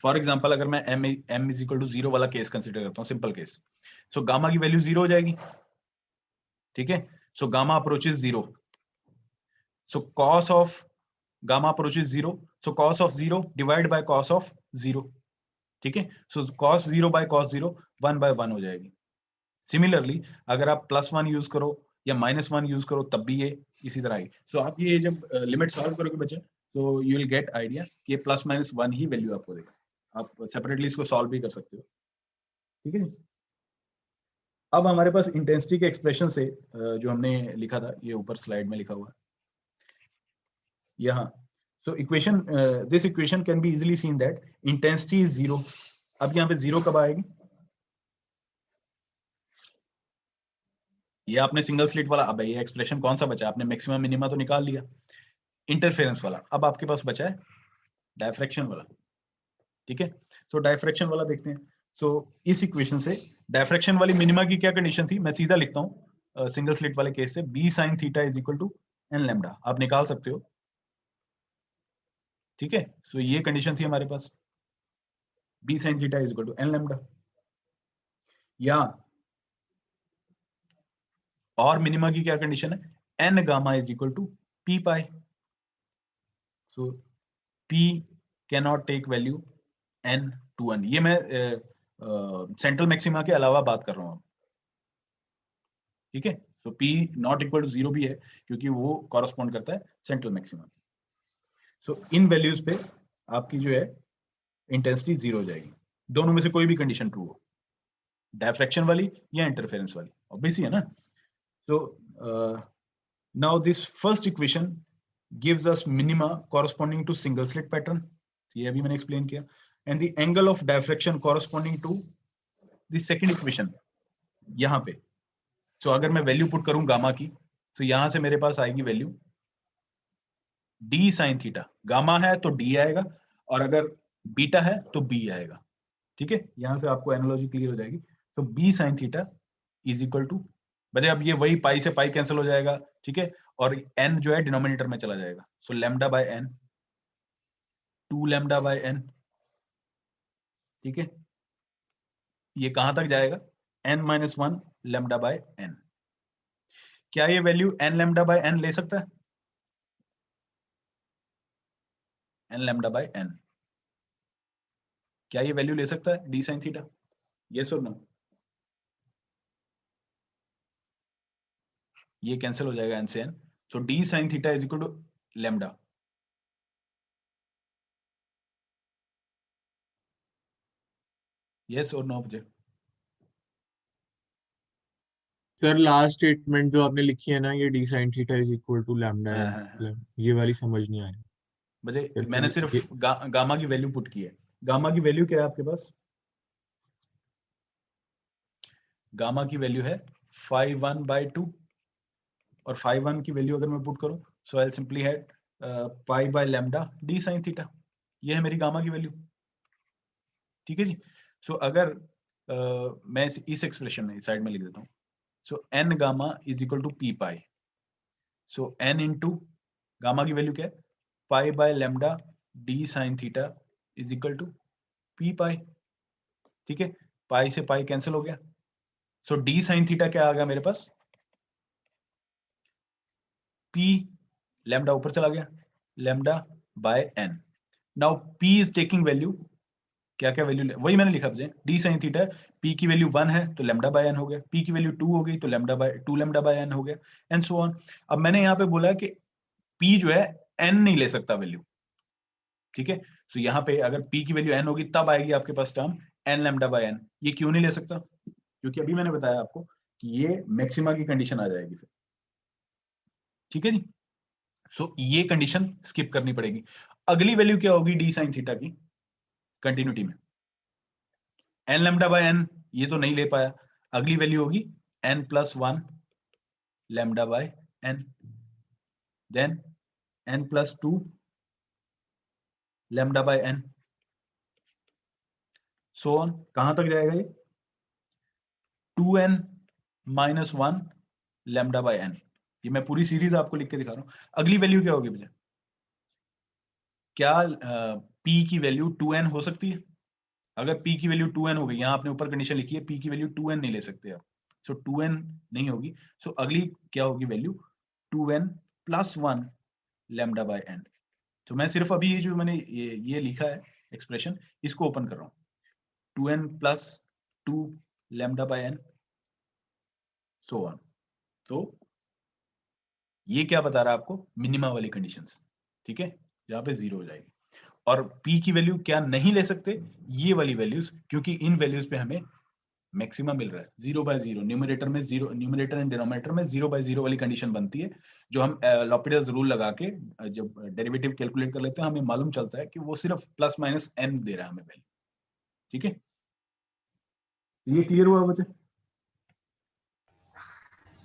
फॉर एग्जांपल अगर मैं m इज इक्वल टू 0 वाला केस कंसीडर करता हूँ, सिंपल केस, सो गामा की वैल्यू 0 हो जाएगी, ठीक है। So gamma approaches 0, so cos of gamma approaches 0, so cos of 0 divide by cos of 0, ठीक है। सो cos 0 बाय cos 0 1 बाय 1 हो जाएगी। सिमिलरली अगर आप +1 यूज करो या -1 यूज करो तब भी ये इसी तरह आएगी। सो आप ये जब लिमिट सॉल्व करोगे बच्चे तो यू विल गेट आइडिया कि +-1 ही वैल्यू आपको देगा। आप सेपरेटली इसको सॉल्व भी कर सकते हो, ठीक है जी। अब हमारे पास इंटेंसिटी के एक्सप्रेशन से जो हमने लिखा था, ये ऊपर स्लाइड में लिखा हुआ है यहाँ। So equation, this equation can be easily seen that intensity is 0। अब यहाँ पे 0 कब आएगी, ये आपने सिंगल स्लिट वाला, अब ये एक्सप्रेशन कौन सा बचा, आपने मैक्सिमम मिनिमा तो निकाल लिया, इंटरफेरेंस वाला। अब आपके पास बचा है डायफ्रैक्शन वाला, ठीक है। सो डायफ्रैक्शन वाला देखते हैं। सो इस इक्वेशन से डायफ्रैक्शन वाली मिनिमा की क्या कंडीशन थी, मैं सीधा लिखता हूँ सिंगल स्लिट वाले केस से, b sin theta is equal to n lambda, आप निकाल सकते हो, ठीक है। सो ये कंडीशन थी हमारे पास, b sin theta is equal to n lambda, या और मिनिमा की क्या कंडीशन है, n gamma is equal to p pi. So p can not take value n to 1, ये मैं सेंट्रल मैक्सिमा के अलावा बात कर रहा हूँ, ठीक है। सो p नॉट इक्वल टू 0 भी है क्योंकि वो कॉरस्पॉन्ड करता है सेंट्रल मैक्सिमा। सो इन वैल्यूज पे आपकी जो है इंटेंसिटी 0 हो जाएगी, दोनों में से कोई भी कंडीशन ट्रू हो, डायफ्रैक्शन वाली या इंटरफेरेंस वाली, ऑब्वियसली है ना। So now this first equation gives us minima corresponding to single slit pattern, ये अभी मैंने एक्सप्लेन किया, and the angle of diffraction corresponding to the second equation यहाँ पे। सो अगर मैं वैल्यू पुट करूं गामा की, तो यहां से मेरे पास आएगी value d sine theta, gamma है तो d आएगा और अगर बीटा है तो b आएगा, ठीक है। यहां से आपको एनालॉजी क्लियर हो जाएगी। तो b sine theta is equal to, बजे अब ये वही पाई से पाई कैंसिल हो जाएगा, ठीक है, और n जो है डिनोमिनेटर में चला जाएगा। सो lambda by n, 2 lambda by n, ठीक है, ये कहां तक जाएगा, n-1 लैम्डा बाय n। क्या ये value n lambda by n ले सकता है, n लैम्डा बाय n, क्या ये वैल्यू ले सकता है d साइन थीटा, यस और नो? ये कैंसिल हो जाएगा n से n, so d sine theta is equal to lambda. Yes और नो मुझे? सर लास्ट स्टेटमेंट जो आपने लिखी है ना, ये d sin theta is equal to lambda है, हाँ, हाँ, हाँ। ये वाली समझ नहीं आ रही। बजे फिर मैंने तो सिर्फ ये गामा की वैल्यू पुट की है। गामा की वैल्यू क्या है आपके पास, गामा की वैल्यू है 5/1/2, और 5/1 की वैल्यू अगर मैं पुट करूं, so I simply had pi by lambda d sin theta, ये है मेरी गामा की वैल्यू, ठीक है जी। सो अगर मैं इस एक्सप्रेशन में इस साइड में लिख देता हूं, so n gamma is equal to p pi, so n into gamma की वैल्यू क्या है, pi by lambda d sin theta is equal to p pi, ठीक है। पाई से पाई कैंसिल हो गया, सो डी साइन थीटा क्या आ गया मेरे पास, पी लैम्डा ऊपर चला गया, lambda by n. Now P is taking value, क्या क्या वैल्यू, वही मैंने लिखा था, डी साइन थीटा, पी की वैल्यू 1 है तो लैम्डा बाय एन हो गया, पी की वैल्यू 2 हो गई तो टू लैम्डा बाय एन हो गया, एंड सो ऑन। अब मैंने यहाँ पे बोला कि पी जो है एन नहीं ले सकता वैल्यू, ठीक है। सो यहाँ पे अगर पी की वैल्यू एन होगी तब आएगी आपके पास term N lambda by N. ये क्यों नहीं ले सकता, क्योंकि अभी मैंने बताया आपको कि ये मैक्सिमा की कंडीशन आ जाएगी फिर, ठीक है जी। सो ये कंडीशन स्किप करनी पड़ेगी। अगली वैल्यू क्या होगी डी साइन थीटा की कंटिन्यूटी में, एन लैम्डा बाय एन, ये तो नहीं ले पाया, अगली वैल्यू होगी n plus 1 lambda by n, then n plus 2 lambda by n, so on. कहां तक जाएगा ये, 2n minus 1 lambda by N. ये मैं पूरी सीरीज आपको लिख के दिखा रहा हूं। अगली वैल्यू क्या होगी मुझे, क्या p की वैल्यू 2n हो सकती है, अगर p की वैल्यू 2n हो गई, यहां आपने ऊपर कंडीशन लिखी है p की वैल्यू 2n नहीं ले सकते आप, सो 2n नहीं होगी, सो अगली क्या होगी value 2n plus 1 lambda by n. तो मैं सिर्फ अभी ये जो मैंने ये लिखा है एक्सप्रेशन, इसको ओपन कर रहा हूं, 2n plus 2 lambda by n, so on. तो ये क्या बता रहा है आपको, मिनिमा वाली कंडीशंस, ठीक है, जहां पे जीरो हो जाएगी। और p की वैल्यू क्या नहीं ले सकते, ये वाली वैल्यूज, क्योंकि इन वैल्यूज पे हमें मैक्सिमम मिल रहा है, 0/0, न्यूमरेटर में 0, न्यूमरेटर एंड डिनोमिनेटर में 0/0 वाली कंडीशन बनती है, जो हम लॉपिडस रूल लगा के जब डेरिवेटिव कैलकुलेट कर लेते हैं हमें मालूम चलता है कि वो सिर्फ प्लस माइनस n दे रहा है हमें वैल्यू, ठीक है। ये क्लियर हुआ बच्चे?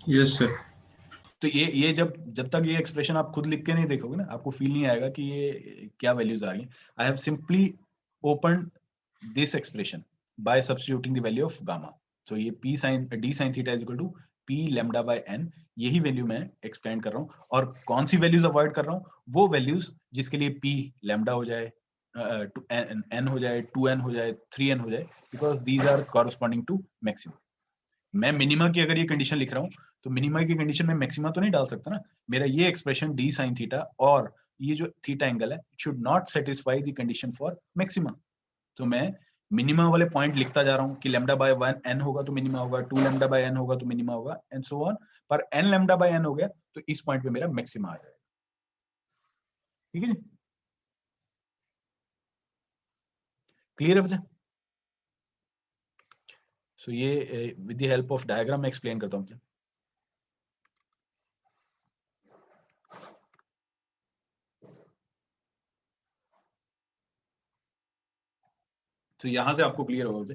Yes sir. तो ये जब तक ये एक्सप्रेशन आप खुद लिख के नहीं देखोगे ना, आपको फील नहीं आएगा कि ये क्या वैल्यूज आ रही हैं। I have simply open this expression by substituting the value of gamma. So ये p sin d sin theta is equal to p lambda by n, यही वैल्यू मैं एक्सप्लेन कर रहा हूँ। और कौन सी वैल्यूज अवॉइड कर रहा हूँ, वो वैल्यूज जिसके लिए p लैम्डा हो जाए, n हो जाए, 2n हो जाए, 3n हो जाए, because these are corresponding to maximum. मैं मिनिमा की अगर ये कंडीशन लिख रहा हूँ तो मिनिमा की कंडीशन में मैक्सिमा तो नहीं डाल सकता ना। मेरा ये एक्सप्रेशन डी साइन थीटा और ये जो थीटा एंगल है, it should not satisfy the condition for maxima. तो मैं मिनिमा वाले पॉइंट लिखता जा रहा हूँ कि लैम्डा बाय 1 n होगा तो मिनिमा होगा, 2 लैम्डा बाय n होगा तो मिनिमा होगा, एंड सो ऑन। पर n लैम्डा बाय n हो गया तो इस पॉइंट पे मेरा मैक्सिमा आ जाएगा, ठीक है, क्लियर है बच्चा? सो ये with the help of diagram में एक्सप्लेन करता हूँ। तो यहां से आपको क्लियर होगा,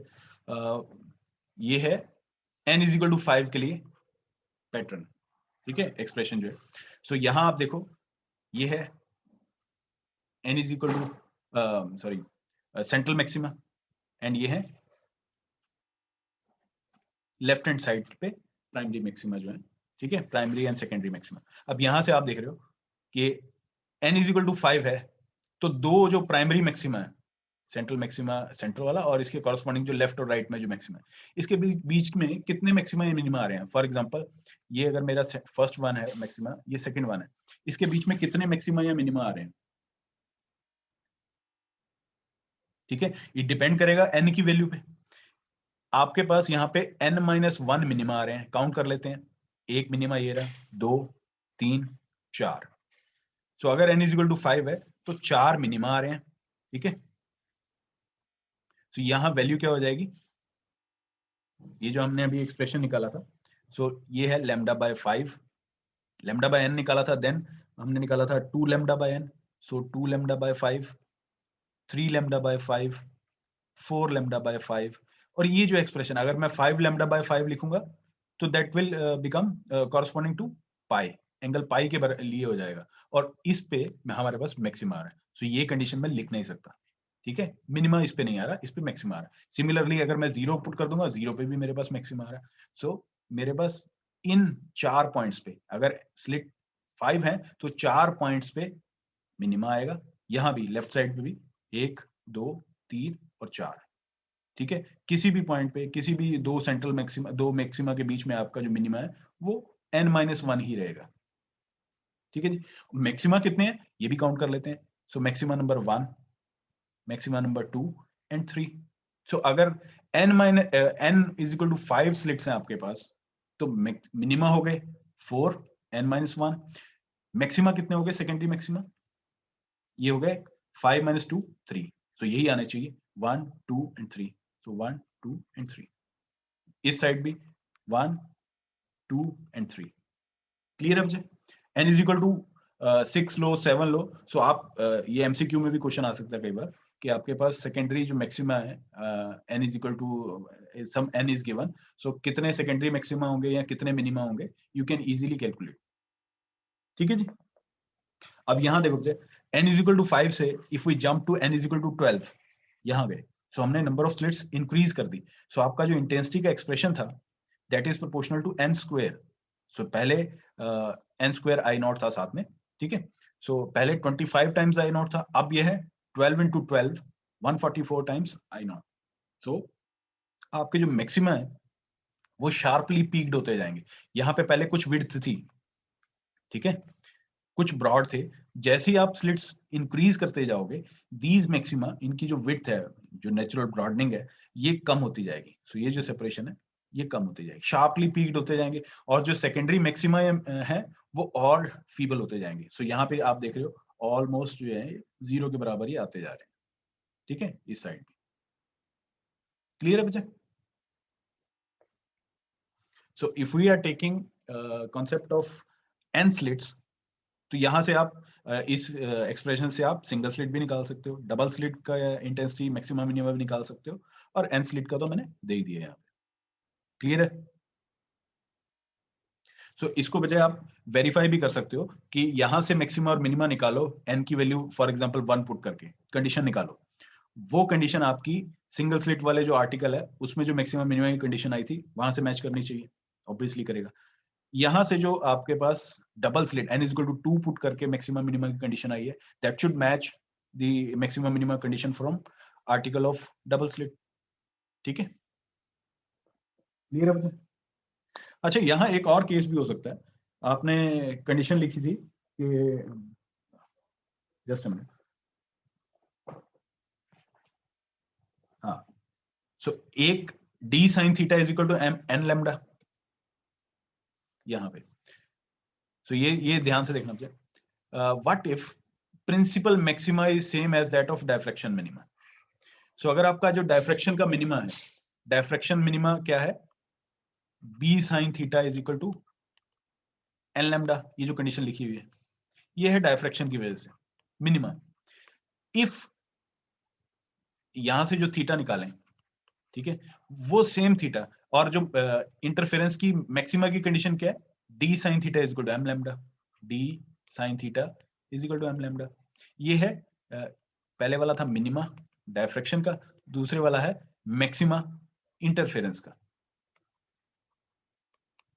ये है n इज इक्वल टू 5 के लिए पैटर्न, ठीक है, एक्सप्रेशन जो है। सो यहां आप देखो, ये है n is equal to sorry central maxima, and ये है लेफ्ट हैंड साइड पे प्राइमरी मैक्सिमा जो है, ठीक है, प्राइमरी एंड सेकेंडरी मैक्सिमा। अब यहां से आप देख रहे हो कि n इज इक्वल टू 5 है, तो दो जो प्राइमरी मैक्सिमा है, सेंट्रल मैक्सिमा सेंटर वाला, और इसके कॉरस्पॉन्डिंग जो लेफ्ट और राइट में जो मैक्सिमा है, इसके बीच में कितने मैक्सिमा या मिनिमा आ रहे हैं। फॉर एग्जांपल ये अगर मेरा फर्स्ट वन है मैक्सिमा, ये सेकंड वन है, इसके बीच में कितने मैक्सिमा या मिनिमा आ रहे हैं, ठीक है, ये डिपेंड करेगा n की वैल्यू पे। आपके पास यहाँ पे n-1 मिनिमा आ रहे हैं, काउंट कर लेते हैं। एक मिनिमा ये रहा, 2 3 4। सो अगर n इज इक्वल टू 5 है तो 4 मिनिमा आ रहे हैं, ठीक है। तो यहां वैल्यू क्या हो जाएगी, ये जो हमने अभी एक्सप्रेशन निकाला था, सो ये है lambda by 5, lambda by n निकाला था, देन हमने निकाला था 2 lambda by n, so 2 lambda bye 5, 3 lambda by 5, 4 lambda by 5, और ये जो एक्सप्रेशन अगर मैं 5 लैम्डा बाय 5 लिखूंगा तो that will become corresponding to pi, angle pi के लिए हो जाएगा, और इस पे हमारे पास मैक्सिमा आ रहा है। सो ये कंडीशन में लिख नहीं सकता, ठीक है, मिनिमा इस पे नहीं आ रहा, इस पे मैक्सिमा आ रहा है। सिमिलरली अगर मैं 0 पुट कर दूंगा, 0 पे भी मेरे पास मैक्सिमा आ रहा है। सो मेरे पास इन 4 पॉइंट्स पे अगर स्लिट 5 है तो 4 पॉइंट्स पे मिनिमा आएगा, यहां भी लेफ्ट साइड पे भी 1 2 3 और 4, ठीक है, किसी भी पॉइंट पे, किसी भी दो सेंट्रल मैक्सिमा, दो मैक्सिमा के बीच में आपका जो मिनिमा है वो n-1 ही रहेगा। ठीक है जी। मैक्सिमा कितने हैं ये भी काउंट कर लेते हैं। So maxima number 1, maxima number 2 and 3। So अगर n is equal to 5 slits हैं आपके पास, तो मिनिमा हो गए 4 n-1। मैक्सिमा कितने हो गए सेकेंडरी मैक्सिमा, ये हो गए 5 - 2 3। तो यही आने चाहिए 1 2 एंड 3। तो 1 2 एंड 3। इस साइड भी 1 2 एंड 3। क्लियर है बच्चे? n इज इक्वल टू 6 लो 7 लो। सो आप ये एमसीक्यू में भी क्वेश्चन आ सकता है कई बार कि आपके पास सेकेंडरी जो मैक्सिमा है n is equal to some n is given, so कितने सेकेंडरी मैक्सिमा होंगे या कितने मिनिमा होंगे, यू कैन इजीली कैलकुलेट। ठीक है जी। अब यहां देखो बच्चे, n इज इक्वल टू 5 से if we jump to n is equal to 12, यहां गए, सो हमने नंबर ऑफ स्लिट्स इंक्रीज कर दी। सो आपका जो इंटेंसिटी का एक्सप्रेशन था that is proportional to n square. So पहले n स्क्वायर आई नॉट था साथ में, ठीक है। सो पहले 25 टाइम्स आई नॉट था, अब यह है 12 × 12 144 टाइम्स आई नॉट। सो आपके जो मैक्सिमा है वो शार्पली पीक्ड होते जाएंगे। यहाँ पे पहले कुछ विड्थ थी, ठीक है, कुछ ब्रॉड थे। जैसे ही आप स्लिट्स इंक्रीज करते जाओगे, दीज मैक्सिमा, इनकी जो विड्थ है, जो नेचुरल ब्रॉडनिंग है, ये कम होती जाएगी। सो ये जो सेपरेशन है ये कम होती जाएगी, शार्पली पीक्ड होते जाएंगे। और जो सेकेंडरी मैक्सिमा है वो और फीबल होते जाएंगे। सो यहाँ पे आप देख रहे हो ऑलमोस्ट जो है 0 के बराबर ही आते जा रहे हैं। ठीक है, इस साइड भी क्लियर है बच्चे? So if we are taking concept of n slits, तो यहां से आप इस एक्सप्रेशन से आप सिंगल स्लिट भी निकाल सकते हो, डबल स्लिट का इंटेंसिटी मैक्सिमम मिनिमम भी निकाल सकते हो, और n स्लिट का तो मैंने दे ही दिया यहाँ पे। क्लियर है? सो इसको बजाय आप वेरीफाई भी कर सकते हो कि यहां से मैक्सिमा और मिनिमा निकालो, n की वैल्यू फॉर एग्जांपल 1 पुट करके कंडीशन निकालो। वो कंडीशन आपकी सिंगल स्लिट वाले जो आर्टिकल है उसमें जो मैक्सिमम मिनिमम की कंडीशन आई थी वहां से मैच करनी चाहिए, ऑब्वियसली करेगा। यहां से जो आपके पास डबल स्लिट n = 2 पुट करके मैक्सिमम मिनिमम की कंडीशन आई है, that should match the maximum minimum condition from article of double slit. ठीक है, क्लियर है? अच्छा, यहाँ एक और केस भी हो सकता है। आपने कंडीशन लिखी थी कि, जस्ट अ मिनट, हाँ, सो एक d sin theta is equal to n lambda यहाँ पे। सो ये ध्यान से देखना चाहिए। What if principal maxima is same as that of diffraction minima. So अगर आपका जो डायफ्रैक्शन का मिनिमा है, डायफ्रैक्शन मिनिमा क्या है, b sin theta is equal to n lambda, ये जो कंडीशन लिखी हुई है ये है डायफ्रैक्शन की वजह से मिनिमा। इफ यहां से जो थीटा निकालें, ठीक है, वो सेम थीटा, और जो इंटरफेरेंस की मैक्सिमा की कंडीशन क्या है, d sin theta is equal to m lambda, d sin theta is equal to m lambda. ये है पहले वाला था मिनिमा डायफ्रैक्शन का, दूसरे वाला है मैक्सिमा इंटरफेरेंस का।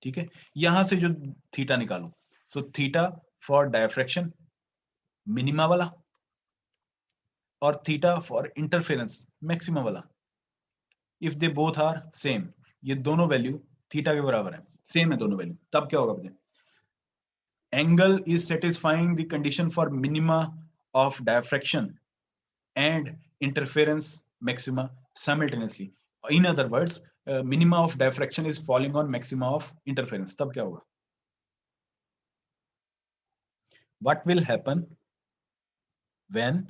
ठीक है, यहां से जो थीटा निकालो, so theta for diffraction minima वाला और थीटा फॉर इंटरफेरेंस मैक्सिमा वाला, if they both are same, ये दोनों वैल्यू थीटा के बराबर है, सेम है दोनों वैल्यू, तब क्या होगा बताइए, angle is satisfying the condition for minima of diffraction and interference maxima simultaneously. In other words, minima of diffraction is falling on maxima of interference. तब क्या होगा? What will happen when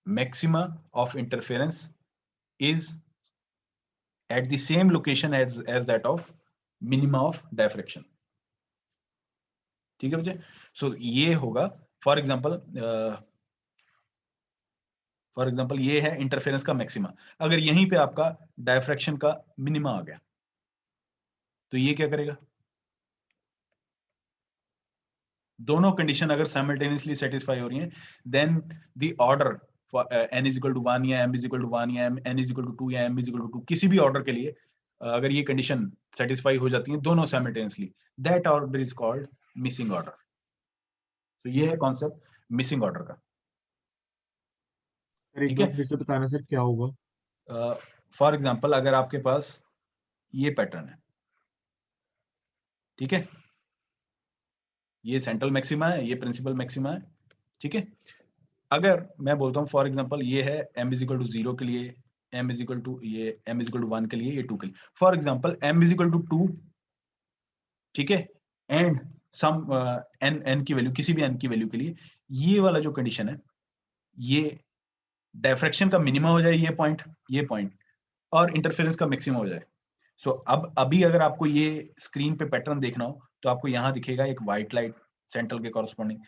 maxima of interference is at the same location as that of minima of diffraction? ठीक है बच्चे? So ये होगा, for example ये है इंटरफेरेंस का मैक्सिमा। अगर यहीं पे आपका डायफ्रैक्शन का मिनिमा आ गया तो ये क्या करेगा, दोनों कंडीशन अगर साइमल्टेनियसली सेटिस्फाई हो रही हैं, then the order for n = 1 या m = 1 या n = 2 या m = 2, किसी भी ऑर्डर के लिए अगर ये कंडीशन सेटिस्फाई हो जाती है दोनों simultaneously, that order is called missing order. तो ये है कॉन्सेप्ट मिसिंग ऑर्डर का। एक ठीक बार है, फिर से बताना सर क्या होगा। फॉर एग्जांपल अगर आपके पास ये पैटर्न है, ठीक है, ये सेंट्रल मैक्सिमा है, ये प्रिंसिपल मैक्सिमा है, ठीक है। अगर मैं बोलता हूँ फॉर एग्जांपल ये है m इज इक्वल टू 0 के लिए, m इज इक्वल टू ये m इज इक्वल टू 1 के लिए, ये 2 के लिए, for example m is equal to 2, ठीक है, एंड सम n की वैल्यू, किसी भी n की वैल्यू के लिए, ये वाला जो कंडीशन है, ये डायफ्रैक्शन का मिनिमम हो जाए ये पॉइंट और इंटरफेरेंस का मैक्सिमम हो जाए। सो अब अभी अगर आपको ये स्क्रीन पे पैटर्न देखना हो तो आपको यहाँ दिखेगा एक व्हाइट लाइट सेंट्रल के कॉरस्पॉन्डिंग,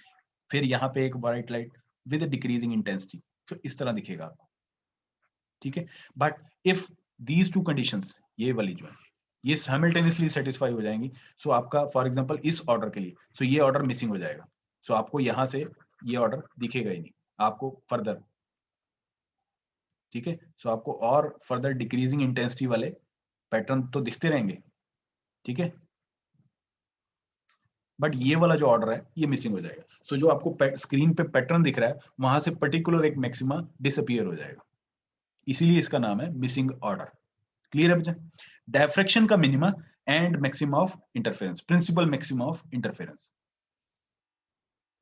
फिर यहाँ पे एक white light with decreasing intensity, तो इस तरह दिखेगा आपको, ठीक है। But if these two conditions, ये वाली जो है, ये साइमल्टेनियसली सेटिस्फाई हो जाएंगी, सो आपका फॉर एग्जांपल इस ऑर्डर के लिए, सो ये ऑर्डर मिसिंग हो जाएगा, सो आपको यहाँ से ये ऑर्डर दिखेगा ही नहीं, आपको फर्दर, ठीक है, सो आपको और फर्दर डिक्रीजिंग इंटेंसिटी वाले पैटर्न तो दिखते रहेंगे, ठीक है, बट ये वाला जो ऑर्डर है ये मिसिंग हो जाएगा। सो जो आपको स्क्रीन पे पैटर्न दिख रहा है वहां से पर्टिकुलर एक मैक्सिमा डिसअपीयर हो जाएगा, इसीलिए इसका नाम है मिसिंग ऑर्डर। क्लियर है बच्चा? डायफ्रैक्शन का minima and maxima of interference, principal maxima of interference,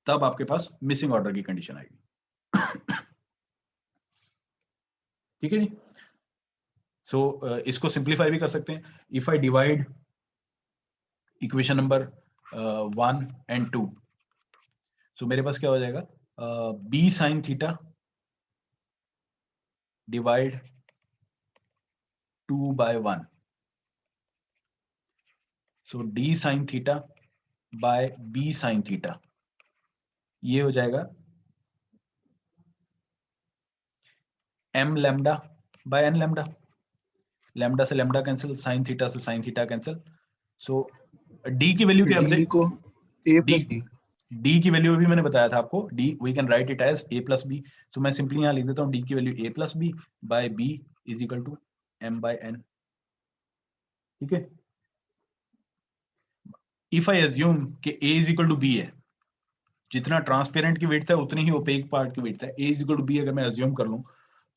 तब आपके पास मिसिंग ऑर्डर की कंडीशन आएगी। ठीक है जी। सो इसको सिंप्लीफाई भी कर सकते हैं। If I divide equation number 1 and 2, सो मेरे पास क्या हो जाएगा, b साइन थीटा डिवाइड 2/1, सो d sine theta bye b sine theta, ये हो जाएगा m lambda by n lambda, lambda से लैम्डा कैंसिल, साइन थीटा से साइन थीटा कैंसिल, सो d की वैल्यू क्या है? d को a plus b, d की वैल्यू अभी मैंने बताया था आपको, d we can write it as a plus b, so मैं सिंपली यहाँ लिख देता हूँ d की value a plus b by b is equal to m by n, ठीक है। इफ आई अज्यूम कि a is equal to b है, जितना ट्रांसपेरेंट की विड्थ है उतनी ही ओपेक पार्ट की विड्थ है, a is equal to b अगर मैं अज्यूम कर लूं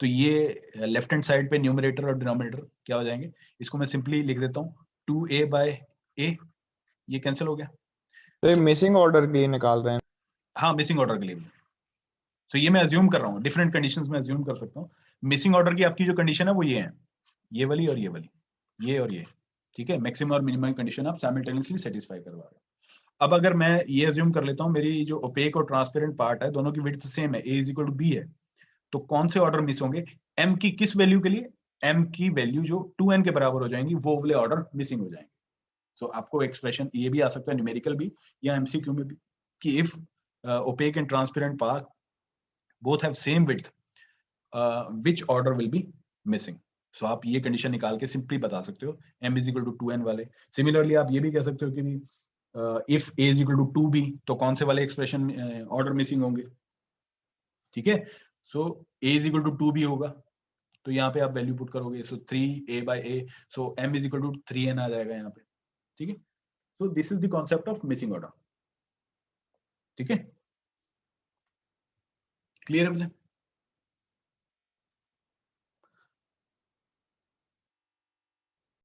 तो ये लेफ्ट हैंड साइड पे न्यूमरेटर और डिनोमिनेटर क्या हो जाएंगे, इसको मैं सिंपली लिख देता हूँ 2a बाय a, ये कैंसिल हो गया। तो ये मिसिंग ऑर्डर के लिए निकाल रहे हैं? हाँ, मिसिंग ऑर्डर के लिए भी। सो ये मैं अज्यूम कर रहा हूँ, डिफरेंट कंडीशंस में अज्यूम कर सकता हूँ। मिसिंग ऑर्डर की आपकी जो कंडीशन है वो ये है, ये वाली और ये वाली, ये और ये, ठीक है। मैक्सिमम और मिनिमम कंडीशन आप साइमल्टेनियसली सेटिस्फाई करवा रहे हो। अब अगर मैं ये अज्यूम कर लेता हूँ मेरी जो ओपेक और ट्रांसपेरेंट पार्ट है दोनों की विड्थ सेम है, a is equal to b है, तो कौन से ऑर्डर मिस होंगे? m की किस वैल्यू के लिए? m की वैल्यू जो 2n के बराबर हो जाएंगी वो वाले ऑर्डर मिसिंग हो जाएंगे। सो आपको एक्सप्रेशन ये भी आ सकता है न्यूमेरिकल भी या एमसीक्यू में भी, कि if opaque and transparent part both have same width, which order will be missing? So आप ये कंडीशन निकाल के सिंपली बता सकते हो m is equal to 2n वाले। सिमिलरली आप ये भी कह सकते हो कि if a is equal to 2b, तो कौन से वाले एक्सप्रेशन ऑर्डर मिसिंग होंगे, ठीक है। सो a is equal to 2b होगा, तो यहाँ पे आप वैल्यू पुट करोगे, सो 3a by a, so m is equal to 3n आ जाएगा यहाँ पे, ठीक है। So this is the concept of missing order, ठीक है। क्लियर है मुझे?